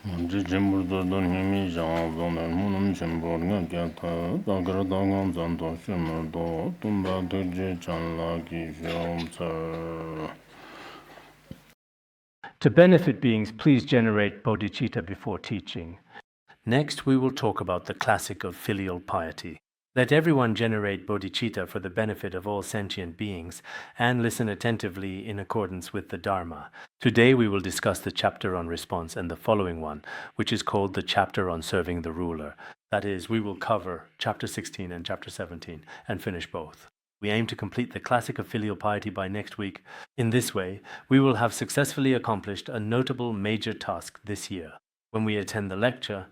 언제 짐부르던 힘이 장하던 문은 짐부르가 겠다 다그러다간 잔도 심을도 tum바들지 잔라기 쇼음서. To benefit beings, please generate bodhicitta before teaching. Next, we will talk about the classic of filial piety. Let everyone generate bodhicitta for the benefit of all sentient beings and listen attentively in accordance with the Dharma. Today we will discuss the chapter on response and the following one, which is called the chapter on serving the ruler. That is, we will cover chapter 16 and chapter 17 and finish both. We aim to complete the classic of filial piety by next week. In this way, we will have successfully accomplished a notable major task this year. When we attend the lecture,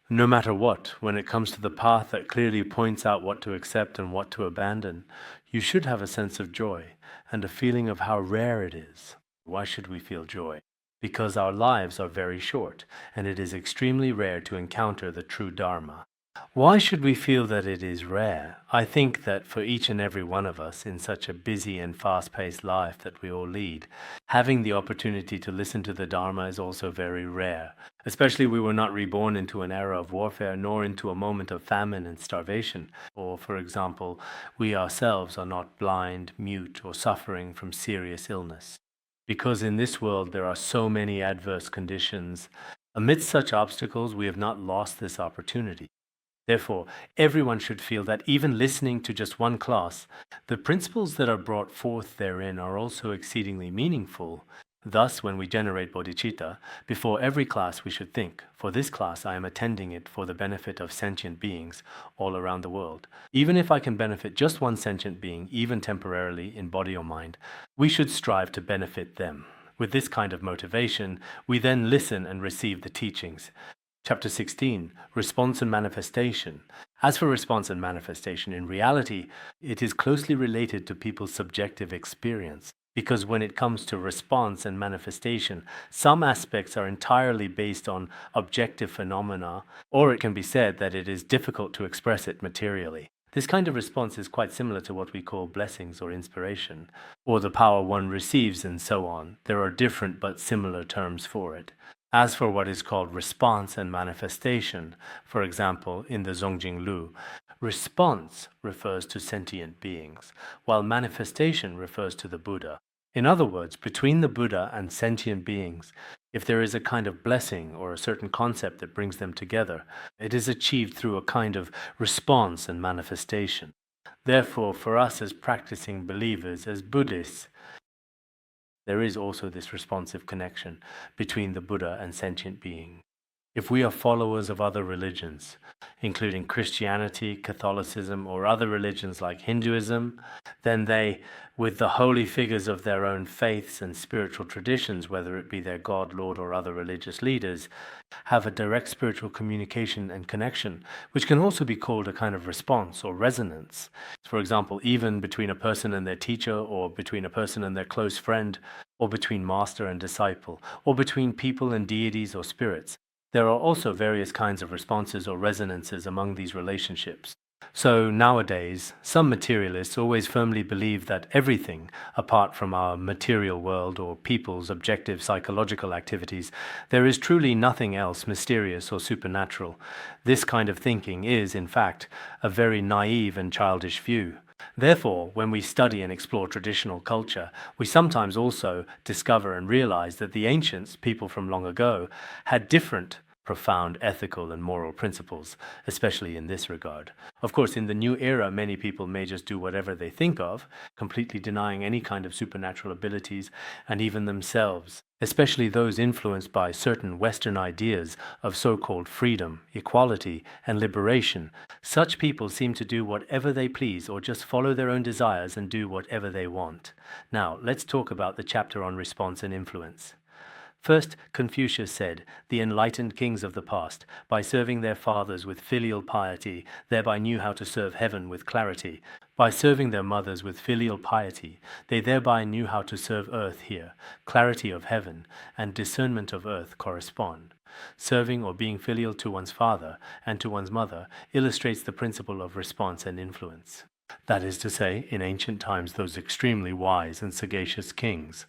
no matter what, when it comes to the path that clearly points out what to accept and what to abandon, you should have a sense of joy and a feeling of how rare it is. Why should we feel joy? Because our lives are very short, and it is extremely rare to encounter the true Dharma. Why should we feel that it is rare? I think that for each and every one of us in such a busy and fast-paced life that we all lead, having the opportunity to listen to the Dharma is also very rare. Especially we were not reborn into an era of warfare nor into a moment of famine and starvation. Or, for example, we ourselves are not blind, mute, or suffering from serious illness. Because in this world there are so many adverse conditions, amidst such obstacles we have not lost this opportunity. Therefore, everyone should feel that even listening to just one class, the principles that are brought forth therein are also exceedingly meaningful. Thus, when we generate bodhicitta, before every class we should think, for this class I am attending it for the benefit of sentient beings all around the world. Even if I can benefit just one sentient being, even temporarily in body or mind, we should strive to benefit them. With this kind of motivation, we then listen and receive the teachings. Chapter 16, Response and Manifestation. As for response and manifestation, in reality, it is closely related to people's subjective experience. Because when it comes to response and manifestation, some aspects are entirely based on objective phenomena, or it can be said that it is difficult to express it materially. This kind of response is quite similar to what we call blessings or inspiration, or the power one receives and so on. There are different but similar terms for it. As for what is called response and manifestation, for example, in the Zongjing Lu, response refers to sentient beings, while manifestation refers to the Buddha. In other words, between the Buddha and sentient beings, if there is a kind of blessing or a certain concept that brings them together, it is achieved through a kind of response and manifestation. Therefore, for us as practicing believers, as Buddhists, there is also this responsive connection between the Buddha and sentient beings. If we are followers of other religions, including Christianity, Catholicism, or other religions like Hinduism, then they, with the holy figures of their own faiths and spiritual traditions, whether it be their God, Lord, or other religious leaders, have a direct spiritual communication and connection, which can also be called a kind of response or resonance. For example, even between a person and their teacher, or between a person and their close friend, or between master and disciple, or between people and deities or spirits. There are also various kinds of responses or resonances among these relationships. So nowadays, some materialists always firmly believe that everything, apart from our material world or people's objective psychological activities, there is truly nothing else mysterious or supernatural. This kind of thinking is, in fact, a very naive and childish view. Therefore, when we study and explore traditional culture, we sometimes also discover and realize that the ancients, people from long ago, had different profound ethical and moral principles, especially in this regard. Of course, in the new era, many people may just do whatever they think of, completely denying any kind of supernatural abilities and even themselves, especially those influenced by certain Western ideas of so-called freedom, equality, and liberation. Such people seem to do whatever they please or just follow their own desires and do whatever they want. Now, let's talk about the chapter on response and influence. First, Confucius said, the enlightened kings of the past, by serving their fathers with filial piety, thereby knew how to serve heaven with clarity. By serving their mothers with filial piety, they thereby knew how to serve earth here. Clarity of heaven and discernment of earth correspond. Serving or being filial to one's father and to one's mother illustrates the principle of response and influence. That is to say, in ancient times, those extremely wise and sagacious kings.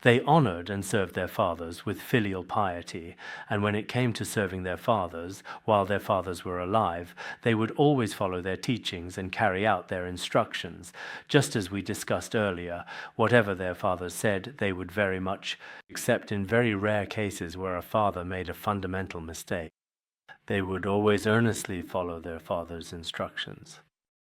They honored and served their fathers with filial piety, and when it came to serving their fathers, while their fathers were alive, they would always follow their teachings and carry out their instructions. Just as we discussed earlier, whatever their fathers said, they would very much, except in very rare cases where a father made a fundamental mistake. They would always earnestly follow their father's instructions.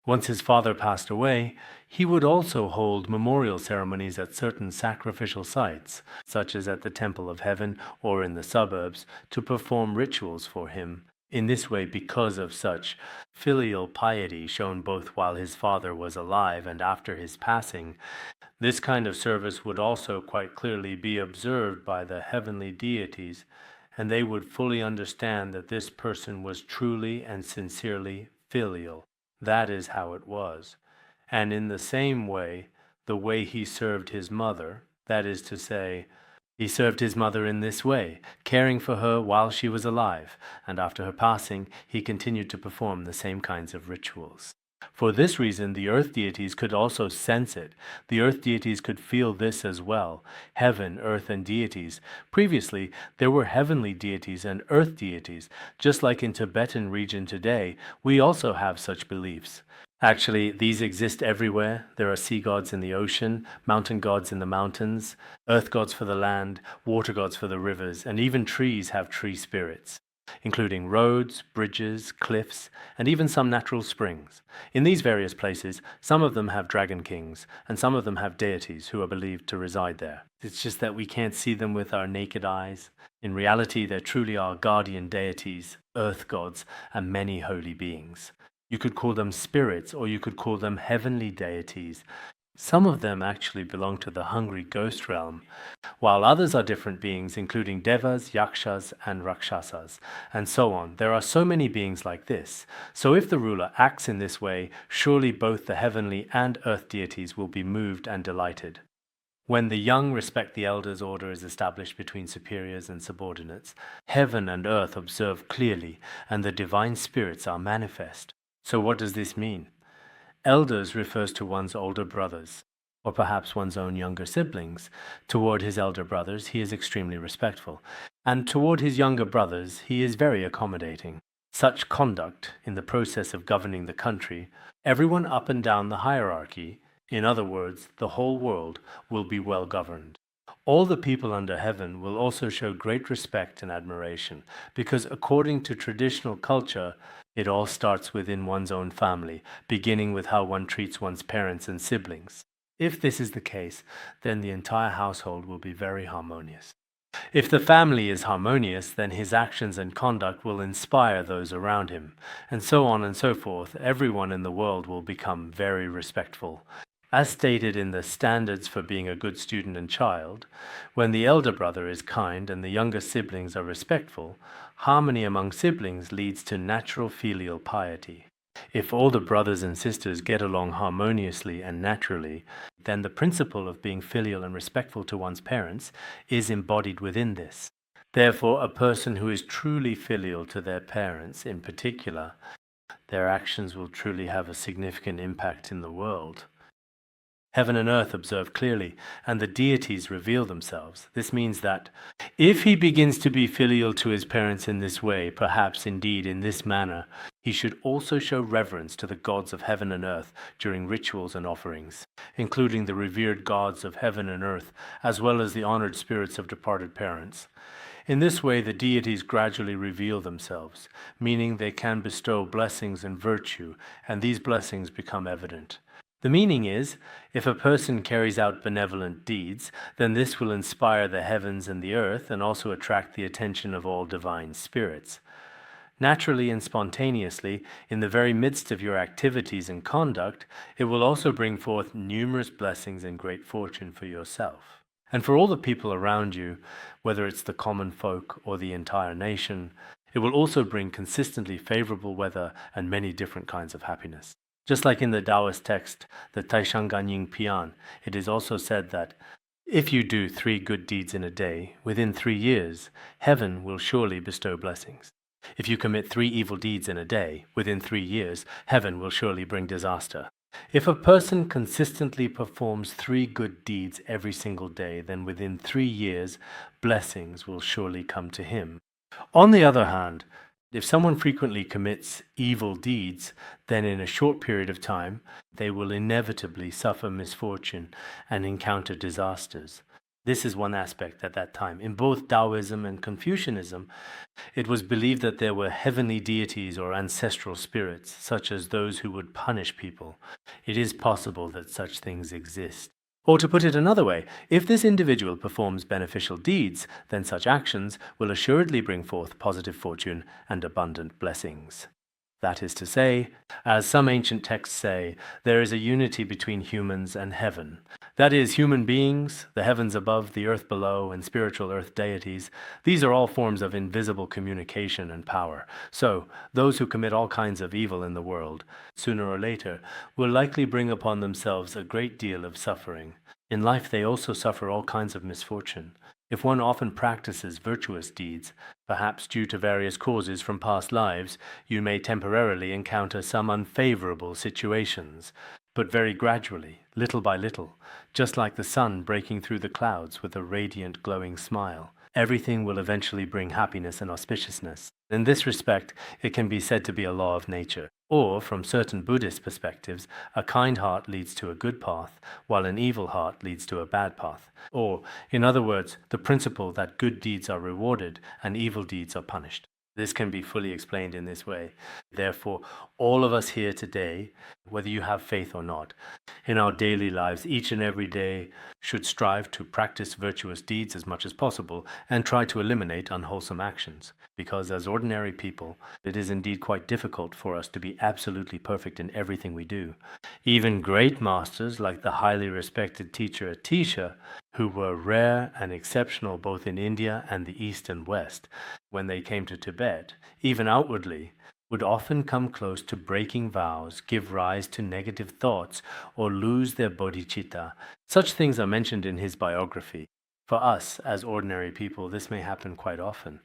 Once his father passed away, he would also hold memorial ceremonies at certain sacrificial sites, such as at the Temple of Heaven or in the suburbs, to perform rituals for him. In this way, because of such filial piety shown both while his father was alive and after his passing, this kind of service would also quite clearly be observed by the heavenly deities, and they would fully understand that this person was truly and sincerely filial. That is how it was. And in the same way, the way he served his mother, that is to say, he served his mother in this way, caring for her while she was alive, and after her passing, he continued to perform the same kinds of rituals. For this reason, the earth deities could also sense it. The earth deities could feel this as well. Heaven, earth, and deities. Previously, there were heavenly deities and earth deities. Just like in Tibetan region today, we also have such beliefs. Actually, these exist everywhere. There are sea gods in the ocean, mountain gods in the mountains, earth gods for the land, water gods for the rivers, and even trees have tree spirits, including roads, bridges, cliffs, and even some natural springs. In these various places, some of them have dragon kings, and some of them have deities who are believed to reside there. It's just that we can't see them with our naked eyes. In reality, there truly are guardian deities, earth gods, and many holy beings. You could call them spirits, or you could call them heavenly deities. Some of them actually belong to the hungry ghost realm, while others are different beings, including devas, yakshas, and rakshasas, and so on. There are so many beings like this. So if the ruler acts in this way, surely both the heavenly and earth deities will be moved and delighted. When the young respect the elders' order is established between superiors and subordinates, heaven and earth observe clearly, and the divine spirits are manifest. So what does this mean? Elders refers to one's older brothers, or perhaps one's own younger siblings. Toward his elder brothers, he is extremely respectful, and toward his younger brothers, he is very accommodating. Such conduct, in the process of governing the country, everyone up and down the hierarchy, in other words, the whole world, will be well governed. All the people under heaven will also show great respect and admiration, because according to traditional culture, it all starts within one's own family, beginning with how one treats one's parents and siblings. If this is the case, then the entire household will be very harmonious. If the family is harmonious, then his actions and conduct will inspire those around him, and so on and so forth. Everyone in the world will become very respectful. As stated in the standards for being a good student and child, when the elder brother is kind and the younger siblings are respectful, harmony among siblings leads to natural filial piety. If all the brothers and sisters get along harmoniously and naturally, then the principle of being filial and respectful to one's parents is embodied within this. Therefore, a person who is truly filial to their parents in particular, their actions will truly have a significant impact in the world. Heaven and earth observe clearly, and the deities reveal themselves. This means that if he begins to be filial to his parents in this way, perhaps indeed in this manner, he should also show reverence to the gods of heaven and earth during rituals and offerings, including the revered gods of heaven and earth, as well as the honored spirits of departed parents. In this way, the deities gradually reveal themselves, meaning they can bestow blessings and virtue, and these blessings become evident. The meaning is, if a person carries out benevolent deeds, then this will inspire the heavens and the earth and also attract the attention of all divine spirits. Naturally and spontaneously, in the very midst of your activities and conduct, it will also bring forth numerous blessings and great fortune for yourself. And for all the people around you, whether it's the common folk or the entire nation, it will also bring consistently favorable weather and many different kinds of happiness. Just like in the Taoist text, the Taishan Ganying Pian, it is also said that if you do 3 good deeds in a day, within 3 years, heaven will surely bestow blessings. If you commit 3 evil deeds in a day, within 3 years, heaven will surely bring disaster. If a person consistently performs 3 good deeds every single day, then within 3 years, blessings will surely come to him. On the other hand, if someone frequently commits evil deeds, then in a short period of time, they will inevitably suffer misfortune and encounter disasters. This is one aspect at that time. In both Taoism and Confucianism, it was believed that there were heavenly deities or ancestral spirits, such as those who would punish people. It is possible that such things exist. Or to put it another way, if this individual performs beneficial deeds, then such actions will assuredly bring forth positive fortune and abundant blessings. That is to say, as some ancient texts say, there is a unity between humans and heaven. That is, human beings, the heavens above, the earth below, and spiritual earth deities. These are all forms of invisible communication and power. So, those who commit all kinds of evil in the world, sooner or later, will likely bring upon themselves a great deal of suffering. In life, they also suffer all kinds of misfortune. If one often practices virtuous deeds, perhaps due to various causes from past lives, you may temporarily encounter some unfavorable situations, but very gradually, little by little, just like the sun breaking through the clouds with a radiant, glowing smile, everything will eventually bring happiness and auspiciousness. In this respect, it can be said to be a law of nature. Or, from certain Buddhist perspectives, a kind heart leads to a good path, while an evil heart leads to a bad path. Or, in other words, the principle that good deeds are rewarded and evil deeds are punished. This can be fully explained in this way. Therefore, all of us here today, whether you have faith or not, in our daily lives, each and every day, should strive to practice virtuous deeds as much as possible and try to eliminate unwholesome actions. Because as ordinary people, it is indeed quite difficult for us to be absolutely perfect in everything we do. Even great masters, like the highly respected teacher Atisha, who were rare and exceptional both in India and the East and West, when they came to Tibet, even outwardly, would often come close to breaking vows, give rise to negative thoughts, or lose their bodhicitta. Such things are mentioned in his biography. For us, as ordinary people, this may happen quite often,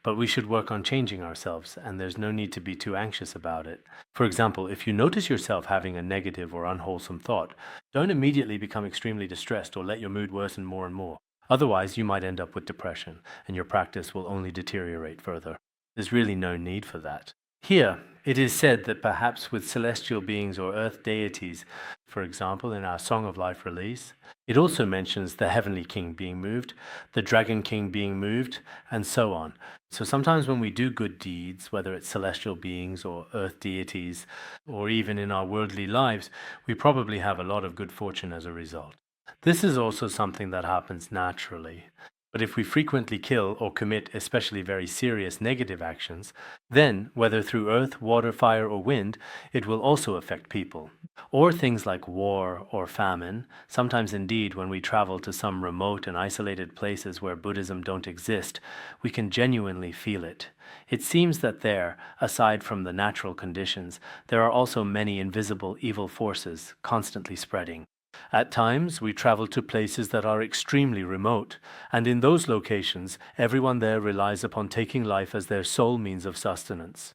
but we should work on changing ourselves, and there's no need to be too anxious about it. For example, if you notice yourself having a negative or unwholesome thought, don't immediately become extremely distressed or let your mood worsen more and more. Otherwise, you might end up with depression, and your practice will only deteriorate further. There's really no need for that. Here, it is said that perhaps with celestial beings or earth deities, for example, in our Song of Life release, it also mentions the Heavenly King being moved, the Dragon King being moved, and so on. So sometimes when we do good deeds, whether it's celestial beings or earth deities, or even in our worldly lives, we probably have a lot of good fortune as a result. This is also something that happens naturally. But if we frequently kill or commit especially very serious negative actions, then, whether through earth, water, fire, or wind, it will also affect people. Or things like war or famine, sometimes indeed when we travel to some remote and isolated places where Buddhism don't exist, we can genuinely feel it. It seems that there, aside from the natural conditions, there are also many invisible evil forces constantly spreading. At times, we travel to places that are extremely remote, and in those locations, everyone there relies upon taking life as their sole means of sustenance.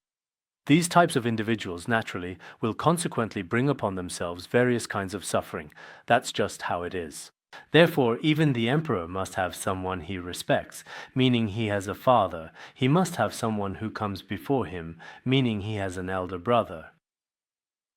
These types of individuals, naturally, will consequently bring upon themselves various kinds of suffering. That's just how it is. Therefore, even the emperor must have someone he respects, meaning he has a father. He must have someone who comes before him, meaning he has an elder brother.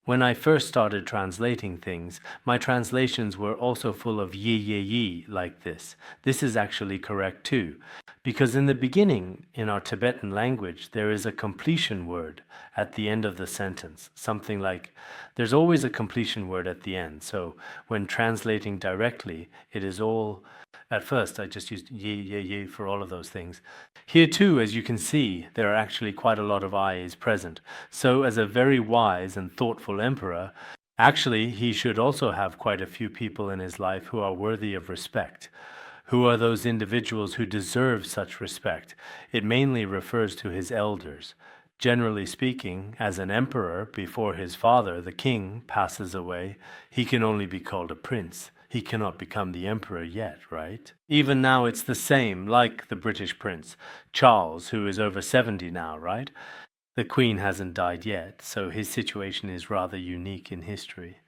When I first started translating things, my translations were also full of yi like this. This is actually correct too, because in the beginning, in our Tibetan language, there is a completion word at the end of the sentence. Something like, there's always a completion word at the end. So when translating directly, it is all, at first I just used yi for all of those things. Here too, as you can see, there are actually quite a lot of I's present. So as a very wise and thoughtful emperor, actually he should also have quite a few people in his life who are worthy of respect. Who are those individuals who deserve such respect? It mainly refers to his elders. Generally speaking, as an emperor, before his father, the king, passes away, he can only be called a prince. He cannot become the emperor yet, right? Even now it's the same, like the British prince, Charles, who is over 70 now, right? The Queen hasn't died yet, so his situation is rather unique in history.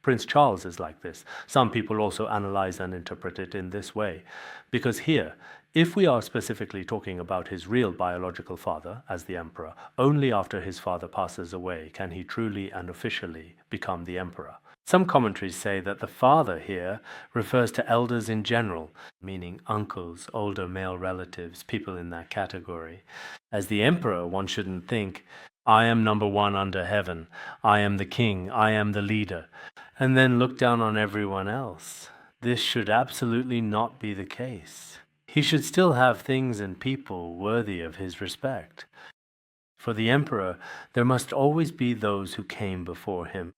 Prince Charles is like this. Some people also analyze and interpret it in this way. Because here, if we are specifically talking about his real biological father, as the emperor, only after his father passes away can he truly and officially become the emperor. Some commentaries say that the father here refers to elders in general, meaning uncles, older male relatives, people in that category. As the emperor, one shouldn't think, I am number one under heaven, I am the king, I am the leader, and then look down on everyone else. This should absolutely not be the case. He should still have things and people worthy of his respect. For the emperor, there must always be those who came before him.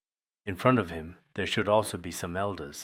In front of him, there should also be some elders.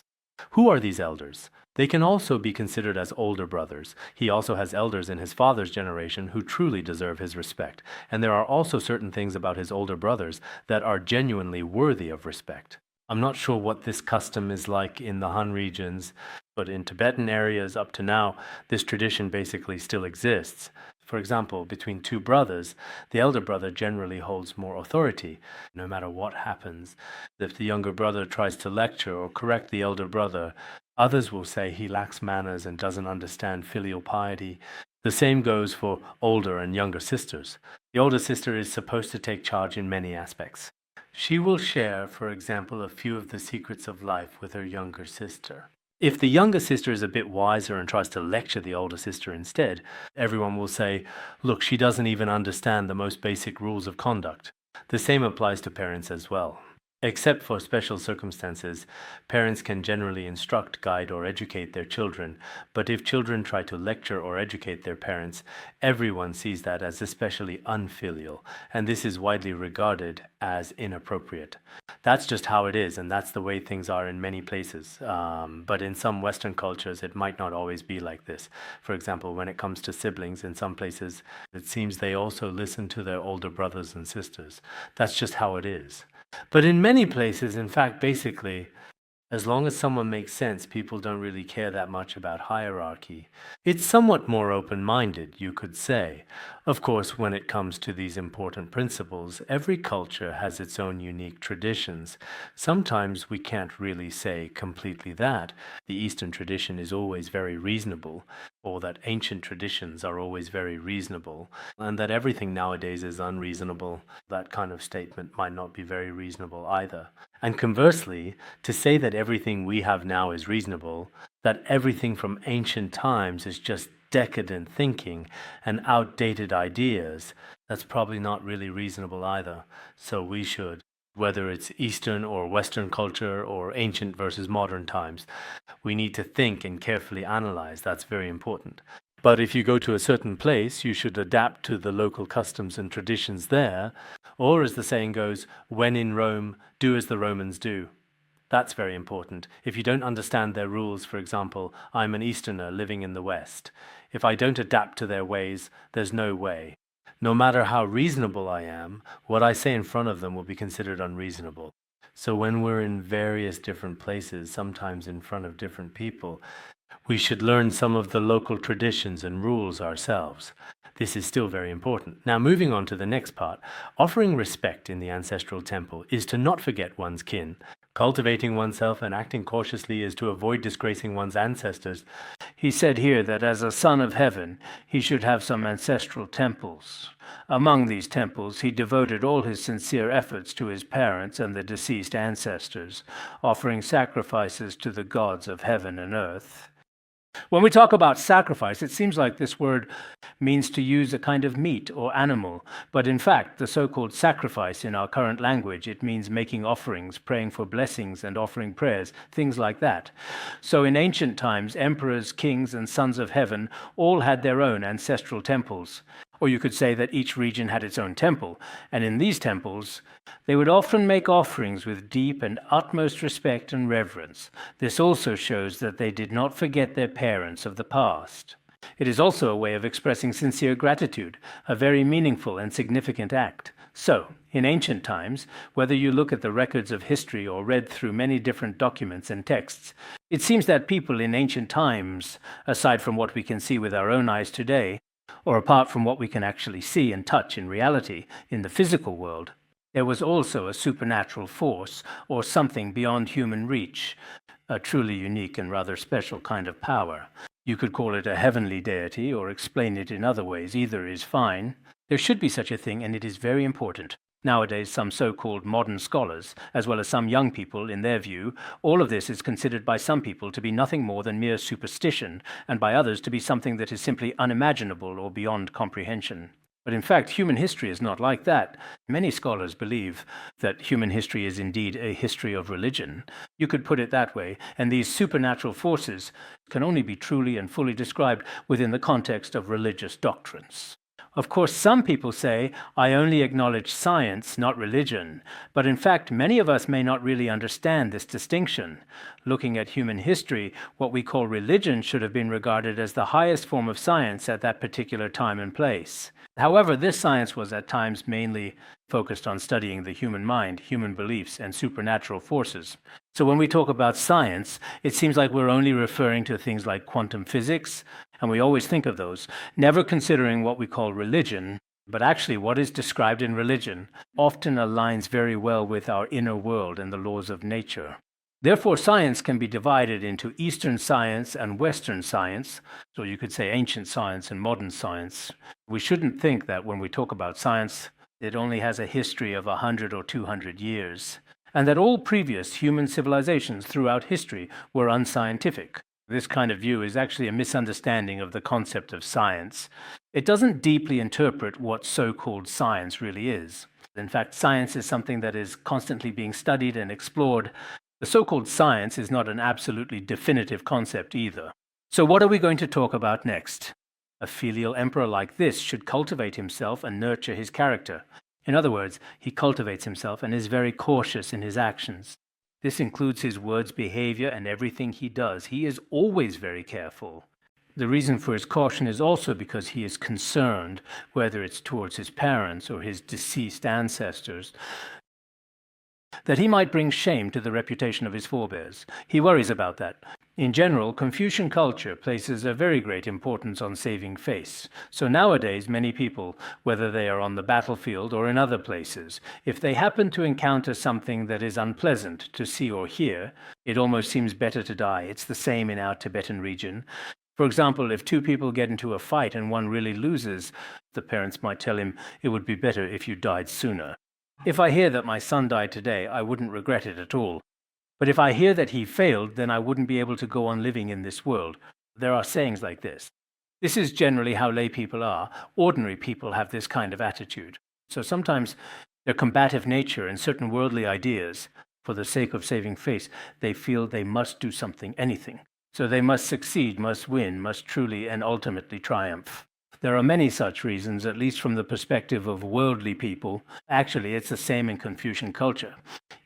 Who are these elders? They can also be considered as older brothers. He also has elders in his father's generation who truly deserve his respect. And there are also certain things about his older brothers that are genuinely worthy of respect. I'm not sure what this custom is like in the Han regions, but in Tibetan areas up to now, this tradition basically still exists. For example, between two brothers, the elder brother generally holds more authority, no matter what happens. If the younger brother tries to lecture or correct the elder brother, others will say he lacks manners and doesn't understand filial piety. The same goes for older and younger sisters. The older sister is supposed to take charge in many aspects. She will share, for example, a few of the secrets of life with her younger sister. If the younger sister is a bit wiser and tries to lecture the older sister instead, everyone will say, look, she doesn't even understand the most basic rules of conduct. The same applies to parents as well. Except for special circumstances, parents can generally instruct, guide, or educate their children, but if children try to lecture or educate their parents, everyone sees that as especially unfilial, and this is widely regarded as inappropriate. That's just how it is, and that's the way things are in many places. But in some Western cultures, it might not always be like this. For example, when it comes to siblings, in some places, it seems they also listen to their older brothers and sisters. That's just how it is. But in many places, in fact, basically, as long as someone makes sense, people don't really care that much about hierarchy. It's somewhat more open-minded, you could say. Of course, when it comes to these important principles, every culture has its own unique traditions. Sometimes we can't really say completely that the Eastern tradition is always very reasonable, or that ancient traditions are always very reasonable, and that everything nowadays is unreasonable. That kind of statement might not be very reasonable either. And conversely, to say that everything we have now is reasonable, that everything from ancient times is just decadent thinking and outdated ideas, that's probably not really reasonable either. So we should, whether it's Eastern or Western culture or ancient versus modern times, we need to think and carefully analyze. That's very important. But if you go to a certain place, you should adapt to the local customs and traditions there, or as the saying goes, when in Rome, do as the Romans do. That's very important. If you don't understand their rules, for example, I'm an Easterner living in the West. If I don't adapt to their ways, there's no way. No matter how reasonable I am, what I say in front of them will be considered unreasonable. So when we're in various different places, sometimes in front of different people, we should learn some of the local traditions and rules ourselves. This is still very important. Now, moving on to the next part, offering respect in the ancestral temple is to not forget one's kin. Cultivating oneself and acting cautiously is to avoid disgracing one's ancestors. He said here that as a son of heaven, he should have some ancestral temples. Among these temples, he devoted all his sincere efforts to his parents and the deceased ancestors, offering sacrifices to the gods of heaven and earth. When we talk about sacrifice, it seems like this word means to use a kind of meat or animal, but in fact, the so-called sacrifice in our current language, it means making offerings, praying for blessings and offering prayers, things like that. So in ancient times, emperors, kings, and sons of heaven all had their own ancestral temples. Or you could say that each region had its own temple, and in these temples, they would often make offerings with deep and utmost respect and reverence. This also shows that they did not forget their parents of the past. It is also a way of expressing sincere gratitude, a very meaningful and significant act. So, in ancient times, whether you look at the records of history or read through many different documents and texts, it seems that people in ancient times, aside from what we can see with our own eyes today, or apart from what we can actually see and touch in reality, in the physical world, there was also a supernatural force or something beyond human reach, a truly unique and rather special kind of power. You could call it a heavenly deity or explain it in other ways. Either is fine. There should be such a thing, and it is very important. Nowadays, some so-called modern scholars, as well as some young people, in their view, all of this is considered by some people to be nothing more than mere superstition, and by others to be something that is simply unimaginable or beyond comprehension. But in fact, human history is not like that. Many scholars believe that human history is indeed a history of religion. You could put it that way, and these supernatural forces can only be truly and fully described within the context of religious doctrines. Of course, some people say, I only acknowledge science, not religion. But in fact, many of us may not really understand this distinction. Looking at human history, what we call religion should have been regarded as the highest form of science at that particular time and place. However, this science was at times mainly focused on studying the human mind, human beliefs, and supernatural forces. So when we talk about science, it seems like we're only referring to things like quantum physics, and we always think of those, never considering what we call religion. But actually, what is described in religion often aligns very well with our inner world and the laws of nature. Therefore, science can be divided into Eastern science and Western science, so you could say ancient science and modern science. We shouldn't think that when we talk about science, it only has a history of 100 or 200 years, and that all previous human civilizations throughout history were unscientific. This kind of view is actually a misunderstanding of the concept of science. It doesn't deeply interpret what so-called science really is. In fact, science is something that is constantly being studied and explored. The so-called science is not an absolutely definitive concept either. So what are we going to talk about next? A filial emperor like this should cultivate himself and nurture his character. In other words, he cultivates himself and is very cautious in his actions. This includes his words, behavior, and everything he does. He is always very careful. The reason for his caution is also because he is concerned, whether it's towards his parents or his deceased ancestors, that he might bring shame to the reputation of his forebears. He worries about that. In general, Confucian culture places a very great importance on saving face. So nowadays, many people, whether they are on the battlefield or in other places, if they happen to encounter something that is unpleasant to see or hear, it almost seems better to die. It's the same in our Tibetan region. For example, if two people get into a fight and one really loses, the parents might tell him, "It would be better if you died sooner." If I hear that my son died today, I wouldn't regret it at all. But if I hear that he failed, then I wouldn't be able to go on living in this world. There are sayings like this. This is generally how lay people are. Ordinary people have this kind of attitude. So sometimes their combative nature and certain worldly ideas, for the sake of saving face, they feel they must do something, anything. So they must succeed, must win, must truly and ultimately triumph. There are many such reasons, at least from the perspective of worldly people. Actually, it's the same in Confucian culture.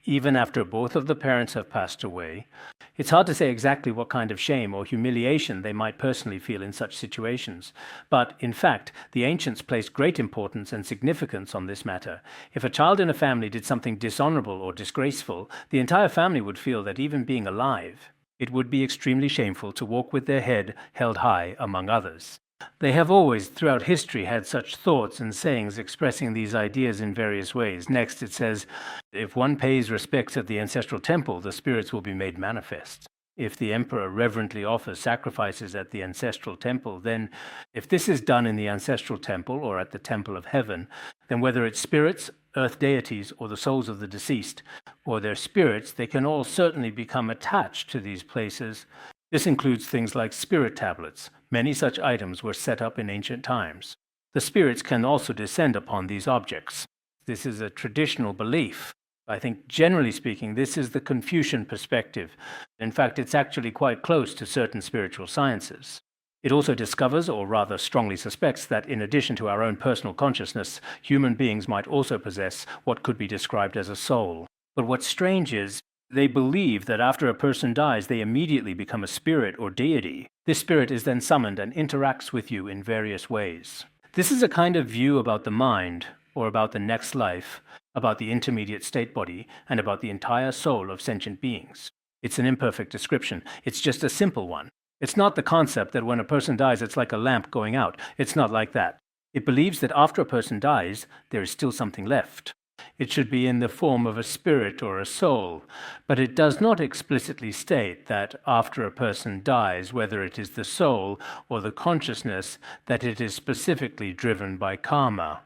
Even after both of the parents have passed away, it's hard to say exactly what kind of shame or humiliation they might personally feel in such situations. But, in fact, the ancients placed great importance and significance on this matter. If a child in a family did something dishonorable or disgraceful, the entire family would feel that even being alive, it would be extremely shameful to walk with their head held high among others. They have always, throughout history, had such thoughts and sayings expressing these ideas in various ways. Next, it says, if one pays respects at the ancestral temple, the spirits will be made manifest. If the emperor reverently offers sacrifices at the ancestral temple, then, if this is done in the ancestral temple or at the temple of heaven, then whether it's spirits, earth deities, or the souls of the deceased, or their spirits, they can all certainly become attached to these places. This includes things like spirit tablets. Many such items were set up in ancient times. The spirits can also descend upon these objects. This is a traditional belief. I think, generally speaking, this is the Confucian perspective. In fact, it's actually quite close to certain spiritual sciences. It also discovers, or rather strongly suspects, that in addition to our own personal consciousness, human beings might also possess what could be described as a soul. But what's strange is, they believe that after a person dies, they immediately become a spirit or deity. This spirit is then summoned and interacts with you in various ways. This is a kind of view about the mind, or about the next life, about the intermediate state body, and about the entire soul of sentient beings. It's an imperfect description. It's just a simple one. It's not the concept that when a person dies, it's like a lamp going out. It's not like that. It believes that after a person dies, there is still something left. It should be in the form of a spirit or a soul, but it does not explicitly state that after a person dies, whether it is the soul or the consciousness, that it is specifically driven by karma,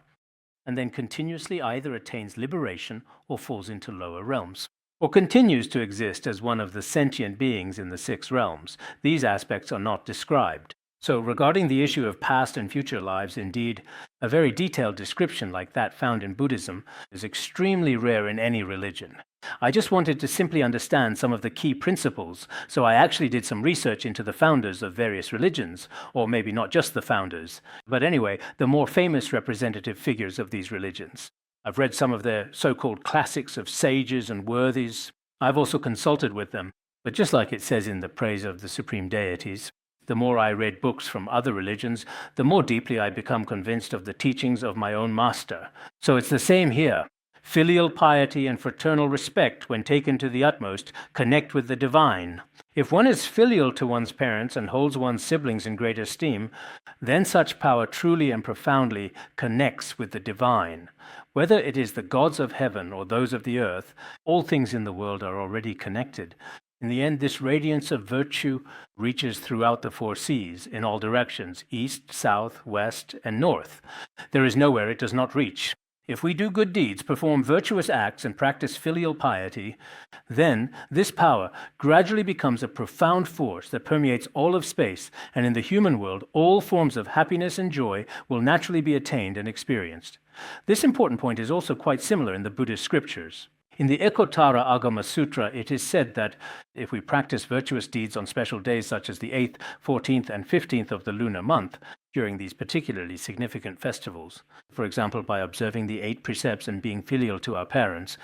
and then continuously either attains liberation or falls into lower realms, or continues to exist as one of the sentient beings in the 6 realms. These aspects are not described. So regarding the issue of past and future lives, indeed, a very detailed description like that found in Buddhism is extremely rare in any religion. I just wanted to simply understand some of the key principles, so I actually did some research into the founders of various religions, or maybe not just the founders, but anyway, the more famous representative figures of these religions. I've read some of their so-called classics of sages and worthies. I've also consulted with them, but just like it says in the Praise of the Supreme Deities, the more I read books from other religions, the more deeply I become convinced of the teachings of my own master. So it's the same here. Filial piety and fraternal respect, when taken to the utmost, connect with the divine. If one is filial to one's parents and holds one's siblings in great esteem, then such power truly and profoundly connects with the divine. Whether it is the gods of heaven or those of the earth, all things in the world are already connected. In the end, this radiance of virtue reaches throughout the 4 seas, in all directions, east, south, west, and north. There is nowhere it does not reach. If we do good deeds, perform virtuous acts, and practice filial piety, then this power gradually becomes a profound force that permeates all of space, and in the human world, all forms of happiness and joy will naturally be attained and experienced. This important point is also quite similar in the Buddhist scriptures. In the Ekottara Agama Sutra, it is said that if we practice virtuous deeds on special days such as the 8th, 14th, and 15th of the lunar month, during these particularly significant festivals, for example, by observing the 8 precepts and being filial to our parents,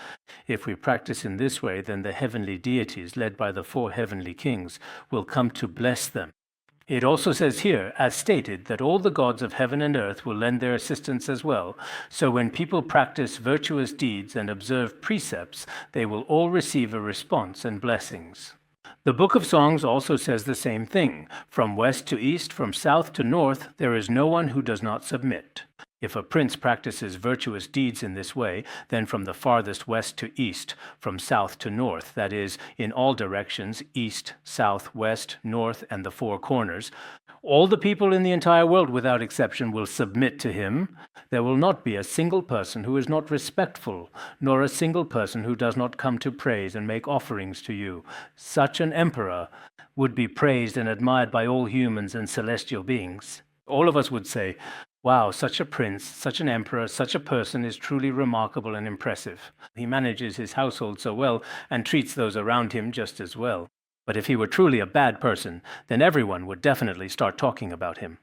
if we practice in this way, then the heavenly deities, led by the 4 heavenly kings, will come to bless them. It also says here, as stated, that all the gods of heaven and earth will lend their assistance as well. So when people practice virtuous deeds and observe precepts, they will all receive a response and blessings. The Book of Songs also says the same thing. From west to east, from south to north, there is no one who does not submit. If a prince practices virtuous deeds in this way, then from the farthest west to east, from south to north, that is, in all directions, east, south, west, north, and the 4 corners, all the people in the entire world without exception will submit to him. There will not be a single person who is not respectful, nor a single person who does not come to praise and make offerings to you. Such an emperor would be praised and admired by all humans and celestial beings. All of us would say, wow, such a prince, such an emperor, such a person is truly remarkable and impressive. He manages his household so well and treats those around him just as well. But if he were truly a bad person, then everyone would definitely start talking about him.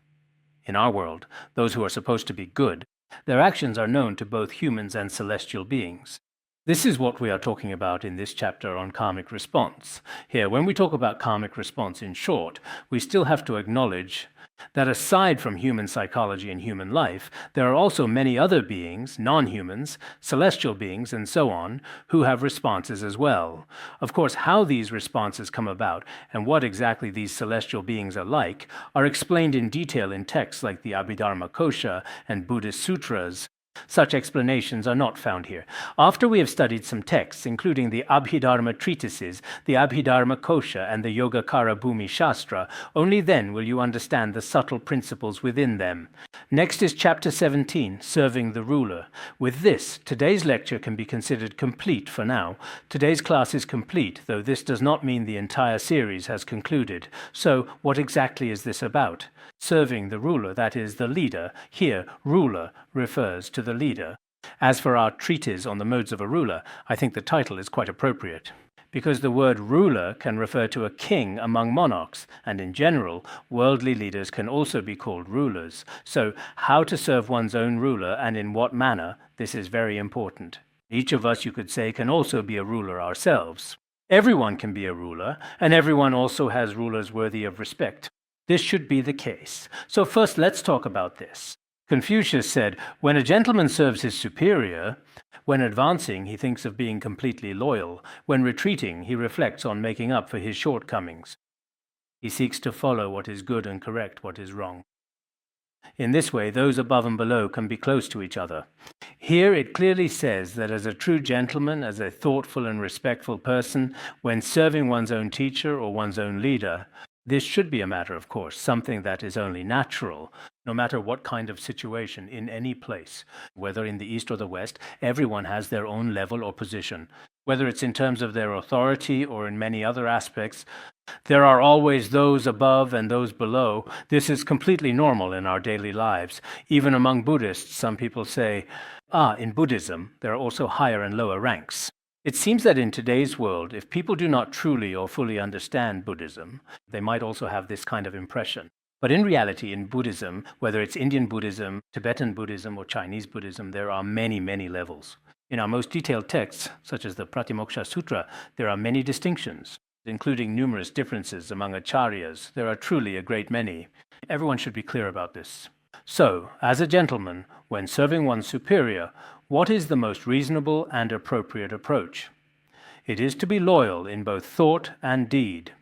In our world, those who are supposed to be good, their actions are known to both humans and celestial beings. This is what we are talking about in this chapter on karmic response. Here, when we talk about karmic response in short, we still have to acknowledge that aside from human psychology and human life, there are also many other beings, non-humans, celestial beings, and so on, who have responses as well. Of course, how these responses come about and what exactly these celestial beings are like are explained in detail in texts like the Abhidharma Kosha and Buddhist sutras. Such explanations are not found here. After we have studied some texts, including the Abhidharma treatises, the Abhidharma Kosha, and the Yogacara Bhumi Shastra, only then will you understand the subtle principles within them. Next is Chapter 17, Serving the Ruler. With this, today's lecture can be considered complete for now. Today's class is complete, though this does not mean the entire series has concluded. So, what exactly is this about? Serving the ruler, that is, the leader. Here, ruler refers to the leader. As for our treatise on the modes of a ruler, I think the title is quite appropriate, because the word ruler can refer to a king among monarchs, and in general, worldly leaders can also be called rulers. So, how to serve one's own ruler and in what manner, this is very important. Each of us, you could say, can also be a ruler ourselves. Everyone can be a ruler, and everyone also has rulers worthy of respect. This should be the case. So first, let's talk about this. Confucius said, when a gentleman serves his superior, when advancing, he thinks of being completely loyal. When retreating, he reflects on making up for his shortcomings. He seeks to follow what is good and correct what is wrong. In this way, those above and below can be close to each other. Here it clearly says that as a true gentleman, as a thoughtful and respectful person, when serving one's own teacher or one's own leader, this should be a matter of course, something that is only natural, no matter what kind of situation, in any place. Whether in the East or the West, everyone has their own level or position. Whether it's in terms of their authority or in many other aspects, there are always those above and those below. This is completely normal in our daily lives. Even among Buddhists, some people say, in Buddhism, there are also higher and lower ranks. It seems that in today's world, if people do not truly or fully understand Buddhism, they might also have this kind of impression. But in reality, in Buddhism, whether it's Indian Buddhism, Tibetan Buddhism, or Chinese Buddhism, there are many, many levels. In our most detailed texts, such as the Pratimoksha Sutra, there are many distinctions, including numerous differences among acharyas. There are truly a great many. Everyone should be clear about this. So, as a gentleman, when serving one's superior, what is the most reasonable and appropriate approach? It is to be loyal in both thought and deed.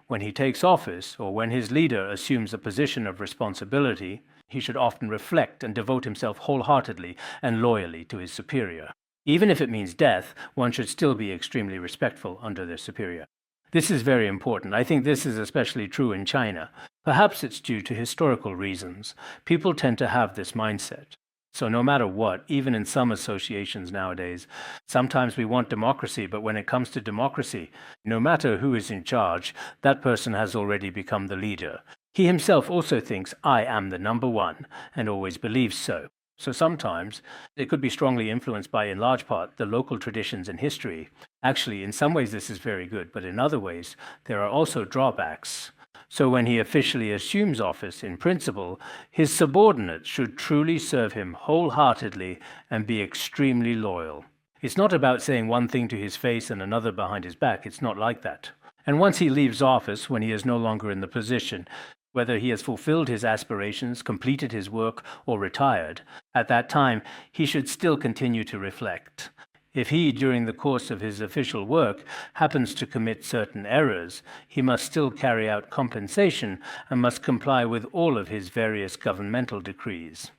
When he takes office, or when his leader assumes a position of responsibility, he should often reflect and devote himself wholeheartedly and loyally to his superior. Even if it means death, one should still be extremely respectful under their superior. This is very important. I think this is especially true in China. Perhaps it's due to historical reasons. People tend to have this mindset. So no matter what, even in some associations nowadays, sometimes we want democracy, but when it comes to democracy, no matter who is in charge, that person has already become the leader. He himself also thinks, I am the number one, and always believes so. So sometimes it could be strongly influenced by, in large part, the local traditions and history. Actually, in some ways this is very good, but in other ways there are also drawbacks. So when he officially assumes office, in principle, his subordinates should truly serve him wholeheartedly and be extremely loyal. It's not about saying one thing to his face and another behind his back. It's not like that. And once he leaves office, when he is no longer in the position, whether he has fulfilled his aspirations, completed his work, or retired, at that time he should still continue to reflect. If he, during the course of his official work, happens to commit certain errors, he must still carry out compensation and must comply with all of his various governmental decrees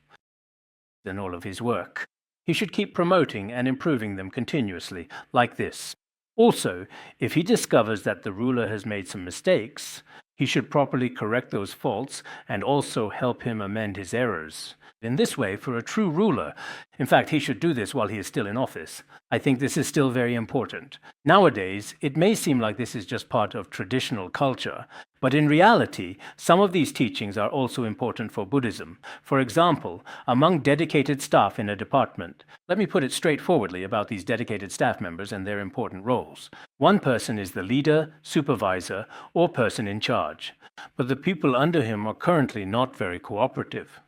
and all of his work. He should keep promoting and improving them continuously, like this. Also, if he discovers that the ruler has made some mistakes, he should properly correct those faults and also help him amend his errors. In this way, for a true ruler, in fact, he should do this while he is still in office. I think this is still very important. Nowadays, it may seem like this is just part of traditional culture, but in reality, some of these teachings are also important for Buddhism. For example, among dedicated staff in a department, let me put it straightforwardly about these dedicated staff members and their important roles. One person is the leader, supervisor, or person in charge, but the people under him are currently not very cooperative.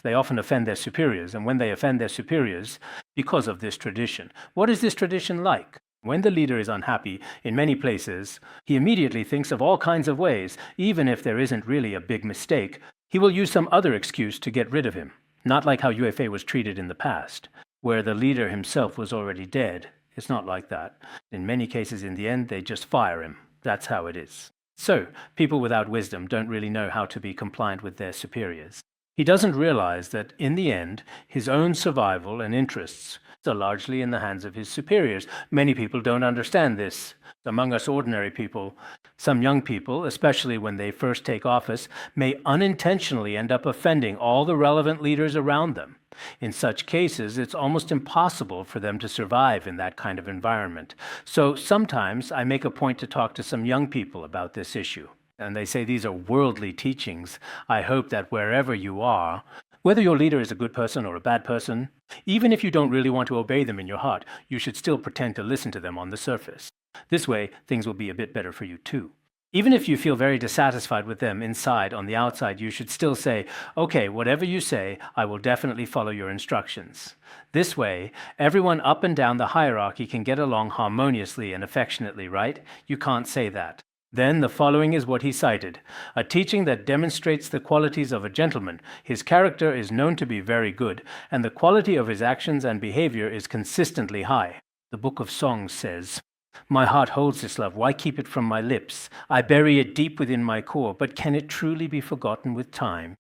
They often offend their superiors, and when they offend their superiors, because of this tradition. What is this tradition like? When the leader is unhappy, in many places, he immediately thinks of all kinds of ways. Even if there isn't really a big mistake, he will use some other excuse to get rid of him. Not like how UFA was treated in the past, where the leader himself was already dead. It's not like that. In many cases, in the end, they just fire him. That's how it is. So, people without wisdom don't really know how to be compliant with their superiors. He doesn't realize that, in the end, his own survival and interests are largely in the hands of his superiors. Many people don't understand this. Among us ordinary people, some young people, especially when they first take office, may unintentionally end up offending all the relevant leaders around them. In such cases, it's almost impossible for them to survive in that kind of environment. So sometimes I make a point to talk to some young people about this issue. And they say these are worldly teachings. I hope that wherever you are, whether your leader is a good person or a bad person, even if you don't really want to obey them in your heart, you should still pretend to listen to them on the surface. This way, things will be a bit better for you too. Even if you feel very dissatisfied with them inside, on the outside, you should still say, okay, whatever you say, I will definitely follow your instructions. This way, everyone up and down the hierarchy can get along harmoniously and affectionately, right? You can't say that. Then the following is what he cited, a teaching that demonstrates the qualities of a gentleman. His character is known to be very good, and the quality of his actions and behavior is consistently high. The Book of Songs says, my heart holds this love, why keep it from my lips? I bury it deep within my core, but can it truly be forgotten with time?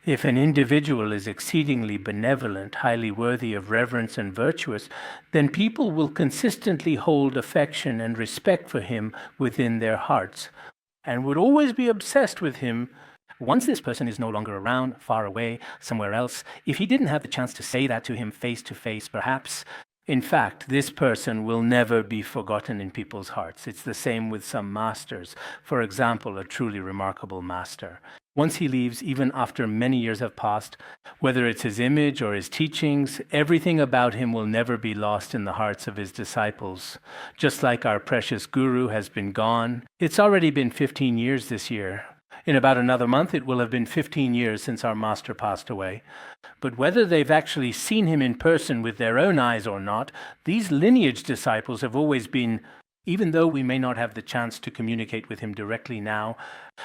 If an individual is exceedingly benevolent, highly worthy of reverence and virtuous, then people will consistently hold affection and respect for him within their hearts, and would always be obsessed with him. Once this person is no longer around, far away, somewhere else, if he didn't have the chance to say that to him face to face, perhaps, in fact, this person will never be forgotten in people's hearts. It's the same with some masters. For example, a truly remarkable master. Once he leaves, even after many years have passed, whether it's his image or his teachings, everything about him will never be lost in the hearts of his disciples. Just like our precious guru has been gone. It's already been 15 years this year. In about another month, it will have been 15 years since our master passed away. But whether they've actually seen him in person with their own eyes or not, these lineage disciples have always been, even though we may not have the chance to communicate with him directly now,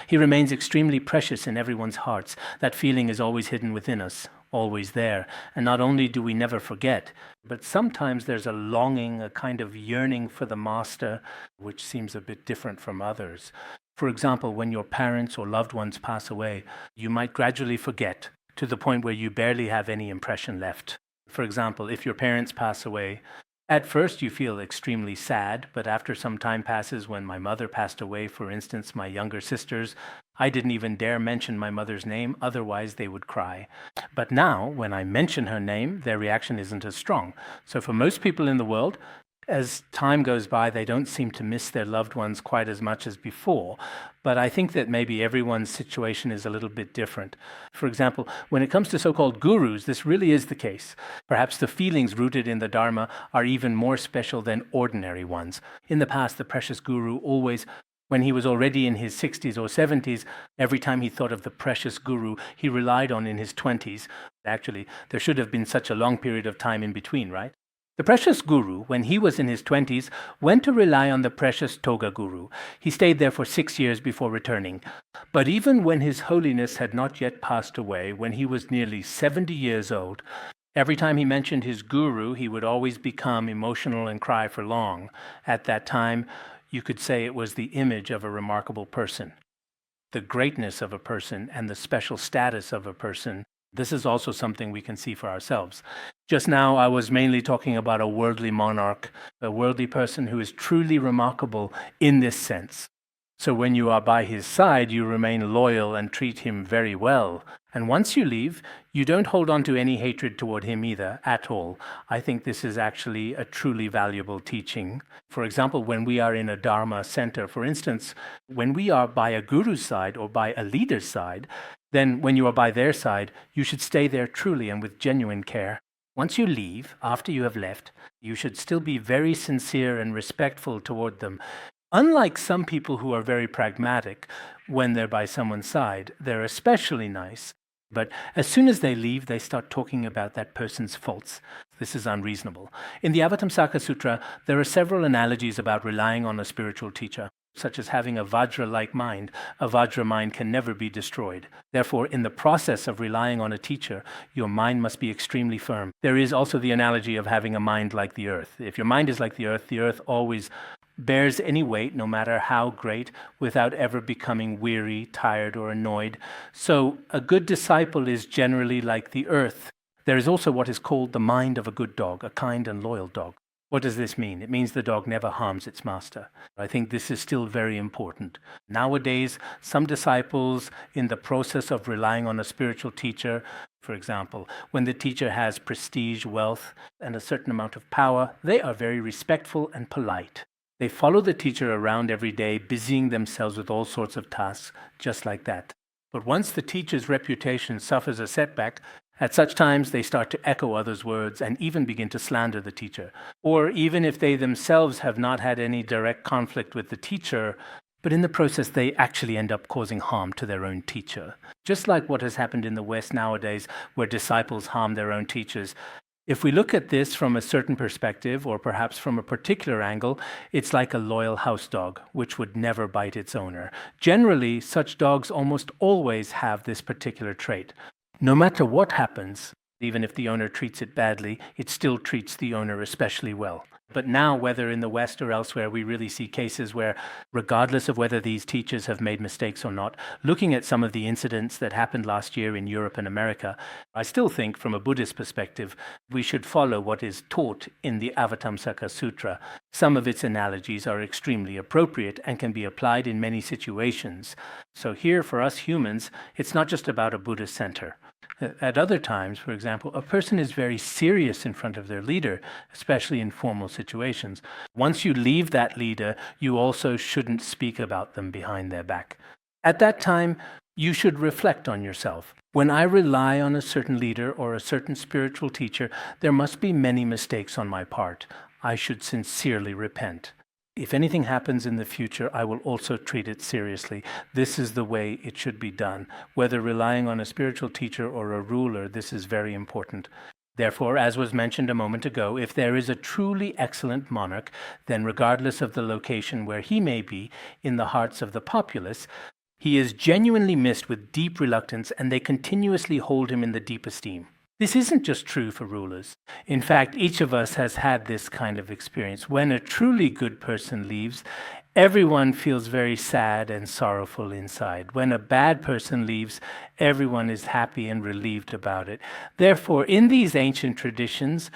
he remains extremely precious in everyone's hearts. That feeling is always hidden within us, always there. And not only do we never forget, but sometimes there's a longing, a kind of yearning for the master, which seems a bit different from others. For example, when your parents or loved ones pass away, you might gradually forget to the point where you barely have any impression left. For example, if your parents pass away, at first you feel extremely sad, but after some time passes, when my mother passed away, for instance, my younger sisters, I didn't even dare mention my mother's name, otherwise they would cry. But now, when I mention her name, their reaction isn't as strong. So for most people in the world, as time goes by, they don't seem to miss their loved ones quite as much as before. But I think that maybe everyone's situation is a little bit different. For example, when it comes to so-called gurus, this really is the case. Perhaps the feelings rooted in the Dharma are even more special than ordinary ones. In the past, the precious guru always, when he was already in his 60s or 70s, every time he thought of the precious guru he relied on in his 20s. Actually, there should have been such a long period of time in between, right? The precious guru, when he was in his 20s, went to rely on the precious toga guru. He stayed there for 6 years before returning. But even when His Holiness had not yet passed away, when he was nearly 70 years old, every time he mentioned his guru, he would always become emotional and cry for long. At that time, you could say it was the image of a remarkable person. The greatness of a person and the special status of a person. This is also something we can see for ourselves. Just now, I was mainly talking about a worldly monarch, a worldly person who is truly remarkable in this sense. So when you are by his side, you remain loyal and treat him very well. And once you leave, you don't hold on to any hatred toward him either, at all. I think this is actually a truly valuable teaching. For example, when we are in a Dharma center, for instance, when we are by a guru's side or by a leader's side, then when you are by their side, you should stay there truly and with genuine care. Once you leave, after you have left, you should still be very sincere and respectful toward them. Unlike some people who are very pragmatic when they're by someone's side, they're especially nice. But as soon as they leave, they start talking about that person's faults. This is unreasonable. In the Avatamsaka Sutra, there are several analogies about relying on a spiritual teacher, such as having a Vajra-like mind. A Vajra mind can never be destroyed. Therefore, in the process of relying on a teacher, your mind must be extremely firm. There is also the analogy of having a mind like the earth. If your mind is like the earth always bears any weight, no matter how great, without ever becoming weary, tired, or annoyed. So a good disciple is generally like the earth. There is also what is called the mind of a good dog, a kind and loyal dog. What does this mean? It means the dog never harms its master. I think this is still very important. Nowadays, some disciples, in the process of relying on a spiritual teacher, for example, when the teacher has prestige, wealth, and a certain amount of power, they are very respectful and polite. They follow the teacher around every day, busying themselves with all sorts of tasks, just like that. But once the teacher's reputation suffers a setback, at such times they start to echo others' words and even begin to slander the teacher. Or even if they themselves have not had any direct conflict with the teacher, but in the process they actually end up causing harm to their own teacher. Just like what has happened in the West nowadays, where disciples harm their own teachers. If we look at this from a certain perspective, or perhaps from a particular angle, it's like a loyal house dog, which would never bite its owner. Generally, such dogs almost always have this particular trait. No matter what happens, Even if the owner treats it badly, it still treats the owner especially well. But now, whether in the West or elsewhere, we really see cases where, regardless of whether these teachers have made mistakes or not, looking at some of the incidents that happened last year in Europe and America, I still think from a Buddhist perspective, we should follow what is taught in the Avatamsaka Sutra. Some of its analogies are extremely appropriate and can be applied in many situations. So here, for us humans, it's not just about a Buddhist center. At other times, for example, a person is very serious in front of their leader, especially in formal situations. Once you leave that leader, you also shouldn't speak about them behind their back. At that time, you should reflect on yourself. When I rely on a certain leader or a certain spiritual teacher, there must be many mistakes on my part. I should sincerely repent. If anything happens in the future, I will also treat it seriously. This is the way it should be done. Whether relying on a spiritual teacher or a ruler, this is very important. Therefore, as was mentioned a moment ago, if there is a truly excellent monarch, then regardless of the location where he may be in the hearts of the populace, he is genuinely missed with deep reluctance, and they continuously hold him in the deep esteem. This isn't just true for rulers. In fact, each of us has had this kind of experience. When a truly good person leaves, everyone feels very sad and sorrowful inside. When a bad person leaves, everyone is happy and relieved about it. Therefore, in these ancient traditions,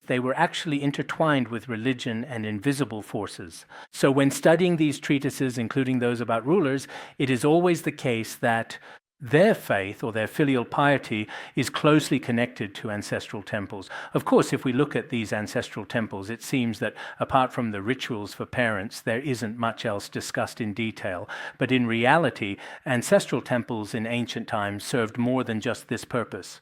they were actually intertwined with religion and invisible forces. So when studying these treatises, including those about rulers, it is always the case that their faith or their filial piety is closely connected to ancestral temples. Of course, if we look at these ancestral temples, it seems that apart from the rituals for parents, there isn't much else discussed in detail. But in reality, ancestral temples in ancient times served more than just this purpose.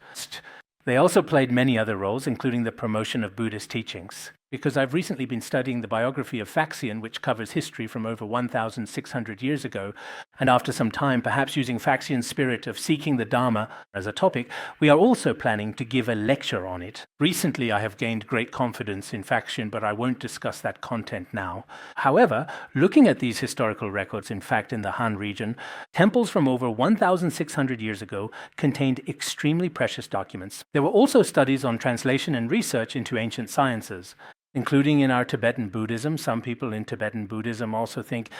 They also played many other roles, including the promotion of Buddhist teachings. Because I've recently been studying the biography of Faxian, which covers history from over 1,600 years ago, and after some time, perhaps using Faxian's spirit of seeking the Dharma as a topic, we are also planning to give a lecture on it. Recently, I have gained great confidence in Faxian, but I won't discuss that content now. However, looking at these historical records, in fact, in the Han region, temples from over 1,600 years ago contained extremely precious documents. There were also studies on translation and research into ancient sciences. Including in our Tibetan Buddhism. Some people in Tibetan Buddhism also think,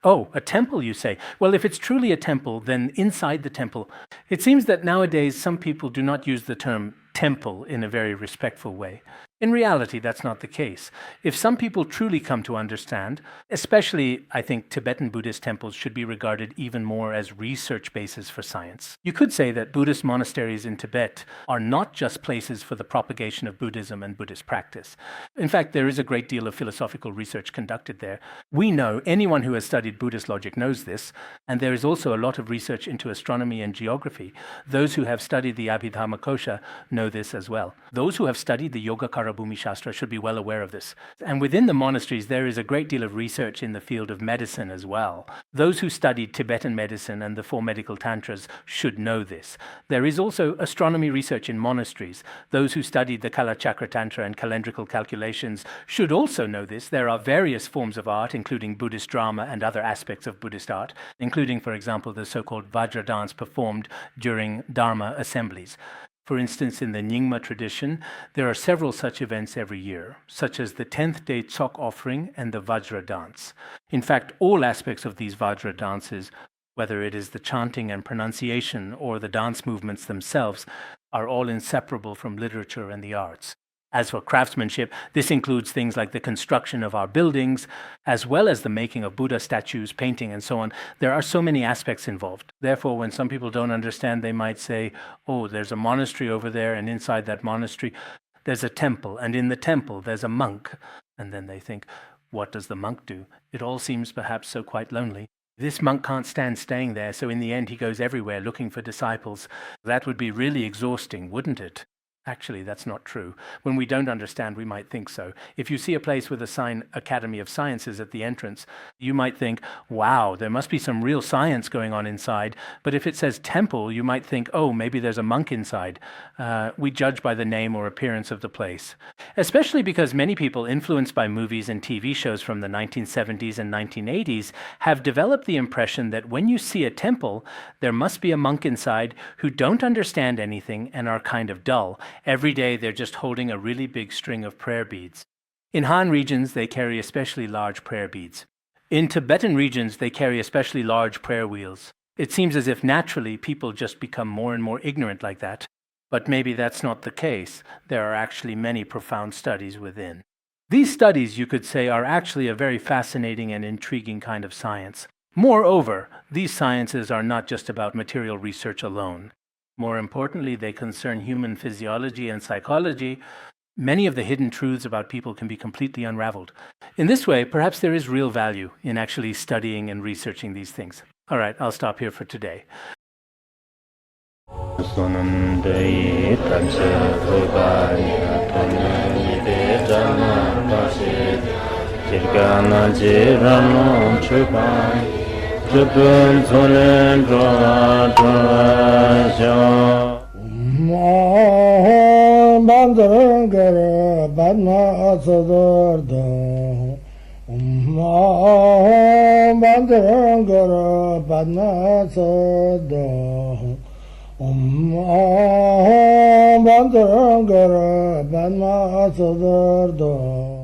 oh, a temple, you say? Well, if it's truly a temple, then inside the temple. It seems that nowadays some people do not use the term temple in a very respectful way. In reality, that's not the case. If some people truly come to understand, especially, I think, Tibetan Buddhist temples should be regarded even more as research bases for science. You could say that Buddhist monasteries in Tibet are not just places for the propagation of Buddhism and Buddhist practice. In fact, there is a great deal of philosophical research conducted there. We know, anyone who has studied Buddhist logic knows this, and there is also a lot of research into astronomy and geography. Those who have studied the Abhidhammakosha know this as well. Those who have studied the Yogacara Bhumi Shastra should be well aware of this. And within the monasteries, there is a great deal of research in the field of medicine as well. Those who studied Tibetan medicine and the four medical tantras should know this. There is also astronomy research in monasteries. Those who studied the Kalachakra Tantra and calendrical calculations should also know this. There are various forms of art, including Buddhist drama and other aspects of Buddhist art, including, for example, the so-called Vajra dance performed during Dharma assemblies. For instance, in the Nyingma tradition, there are several such events every year, such as the 10th day Tsok offering and the Vajra dance. In fact, all aspects of these Vajra dances, whether it is the chanting and pronunciation or the dance movements themselves, are all inseparable from literature and the arts. As for craftsmanship, this includes things like the construction of our buildings, as well as the making of Buddha statues, painting, and so on. There are so many aspects involved. Therefore, when some people don't understand, they might say, oh, there's a monastery over there, and inside that monastery, there's a temple, and in the temple, there's a monk. And then they think, what does the monk do? It all seems perhaps so quite lonely. This monk can't stand staying there, so in the end, he goes everywhere looking for disciples. That would be really exhausting, wouldn't it? Actually, that's not true. When we don't understand, we might think so. If you see a place with a sign Academy of Sciences at the entrance, you might think, wow, there must be some real science going on inside. But if it says temple, you might think, oh, maybe there's a monk inside. We judge by the name or appearance of the place. Especially because many people influenced by movies and TV shows from the 1970s and 1980s have developed the impression that when you see a temple, there must be a monk inside who don't understand anything and are kind of dull. Every day they're just holding a really big string of prayer beads. In Han regions, they carry especially large prayer beads. In Tibetan regions, they carry especially large prayer wheels. It seems as if naturally people just become more and more ignorant like that. But maybe that's not the case. There are actually many profound studies within. These studies, you could say, are actually a very fascinating and intriguing kind of science. Moreover, these sciences are not just about material research alone. More importantly, they concern human physiology and psychology. Many of the hidden truths about people can be completely unraveled. In this way, perhaps there is real value in actually studying and researching these things. All right, I'll stop here for today. Bandara Badma Sodargye Bandara Badma Sodargye Bandara Badma Sodargye